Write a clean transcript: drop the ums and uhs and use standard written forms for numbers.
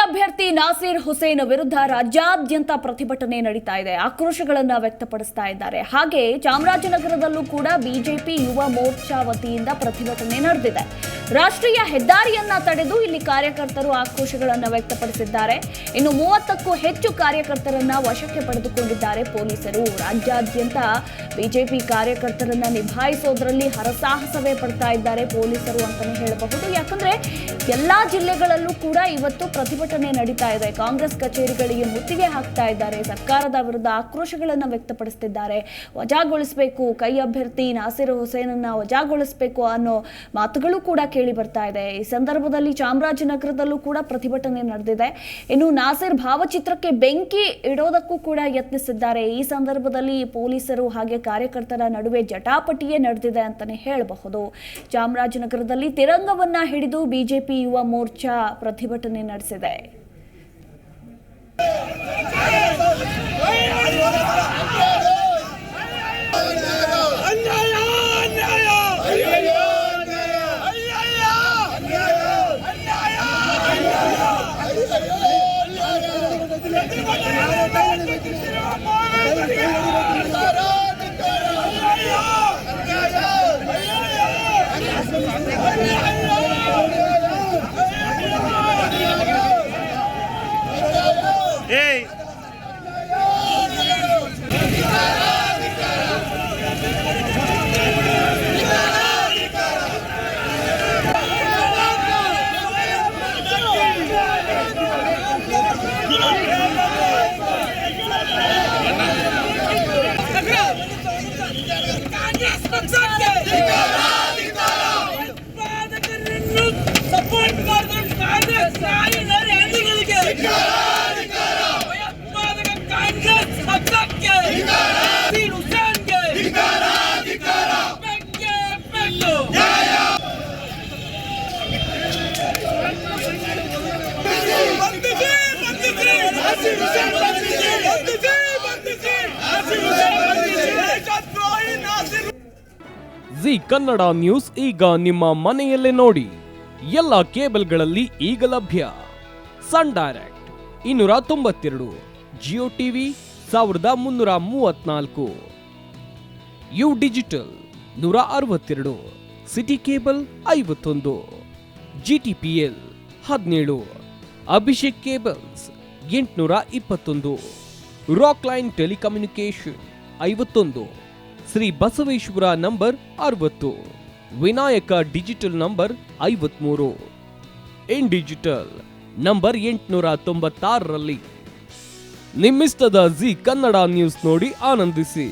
ಅಭ್ಯರ್ಥಿ ನಾಸೀರ್ ಹುಸೇನ್ ವಿರುದ್ಧ ರಾಜ್ಯಾದ್ಯಂತ ಪ್ರತಿಭಟನೆ ನಡೀತಾ ಇದೆ. ಆಕ್ರೋಶಗಳನ್ನು ವ್ಯಕ್ತಪಡಿಸ್ತಾ ಇದ್ದಾರೆ. ಹಾಗೆ ಚಾಮರಾಜನಗರದಲ್ಲೂ ಕೂಡ ಬಿಜೆಪಿ ಯುವ ಮೋರ್ಚಾ ವತಿಯಿಂದ ಪ್ರತಿಭಟನೆ ನಡೆದಿದೆ. ರಾಷ್ಟ್ರೀಯ ಹೆದ್ದಾರಿಯನ್ನ ತಡೆದು ಇಲ್ಲಿ ಕಾರ್ಯಕರ್ತರು ಆಕ್ರೋಶಗಳನ್ನು ವ್ಯಕ್ತಪಡಿಸಿದ್ದಾರೆ. ಇನ್ನು 30ಕ್ಕೂ ಹೆಚ್ಚು ಕಾರ್ಯಕರ್ತರನ್ನ ವಶಕ್ಕೆ ಪಡೆದುಕೊಂಡಿದ್ದಾರೆ ಪೊಲೀಸರು. ರಾಜ್ಯಾದ್ಯಂತ ಬಿಜೆಪಿ ಕಾರ್ಯಕರ್ತರನ್ನ ನಿಭಾಯಿಸೋದ್ರಲ್ಲಿ ಹರಸಾಹಸವೇ ಪಡ್ತಾ ಇದ್ದಾರೆ ಪೊಲೀಸರು ಅಂತಾನೆ ಹೇಳಬಹುದು. ಯಾಕಂದ್ರೆ ಎಲ್ಲಾ ಜಿಲ್ಲೆಗಳಲ್ಲೂ ಕೂಡ ಇವತ್ತು ಪ್ರತಿಭಟನೆ ನಡೀತಾ ಇದೆ. ಕಾಂಗ್ರೆಸ್ ಕಚೇರಿಗಳಿಗೆ ಮುತ್ತಿಗೆ ಹಾಕ್ತಾ ಇದ್ದಾರೆ. ಸರ್ಕಾರದ ವಿರುದ್ಧ ಆಕ್ರೋಶಗಳನ್ನು ವ್ಯಕ್ತಪಡಿಸುತ್ತಿದ್ದಾರೆ. ವಜಾಗೊಳಿಸಬೇಕು, ಕೈ ಅಭ್ಯರ್ಥಿ ನಾಸೀರ್ ಹುಸೇನನ್ನ ವಜಾಗೊಳಿಸಬೇಕು ಅನ್ನೋ ಮಾತುಗಳು ಕೂಡ ಕೇಳಿ ಬರ್ತಾ ಇದೆ. ಈ ಸಂದರ್ಭದಲ್ಲಿ ಚಾಮರಾಜನಗರದಲ್ಲೂ ಕೂಡ ಪ್ರತಿಭಟನೆ ನಡೆದಿದೆ. ಇನ್ನು ನಾಸೀರ್ ಭಾವಚಿತ್ರಕ್ಕೆ ಬೆಂಕಿ ಇಡೋದಕ್ಕೂ ಕೂಡ ಯತ್ನಿಸಿದ್ದಾರೆ. ಈ ಸಂದರ್ಭದಲ್ಲಿ ಪೊಲೀಸರು ಹಾಗೆ ಕಾರ್ಯಕರ್ತರ ನಡುವೆ ಜಟಾಪಟಿಯೇ ನಡೆದಿದೆ ಅಂತಾನೆ ಹೇಳಬಹುದು. ಚಾಮರಾಜನಗರದಲ್ಲಿ ತಿರಂಗವನ್ನ ಹಿಡಿದು ಬಿಜೆಪಿ ಯುವ ಮೋರ್ಚಾ ಪ್ರತಿಭಟನೆ ನಡೆಸಿದೆ. ಜಿ ಕನ್ನಡ ನ್ಯೂಸ್ ಈಗ ನಿಮ್ಮ ಮನೆಯಲ್ಲೇ ನೋಡಿ. ಎಲ್ಲ ಕೇಬಲ್ಗಳಲ್ಲಿ ಈಗ ಲಭ್ಯ. Sun Direct 292, Jio TV 1334, U Digital 162, City Cable 51, GTPL 17, Abhishek cables 821, Rockline telecommunication 51, Shri Basaveshwara number 60, Vinayaka Digital number 53, In Digital number 896ರಲ್ಲಿ. ನಿಮ್ಮಿಸ್ತದ ಜಿ ಕನ್ನಡ ನ್ಯೂಸ್ ನೋಡಿ ಆನಂದಿಸಿ.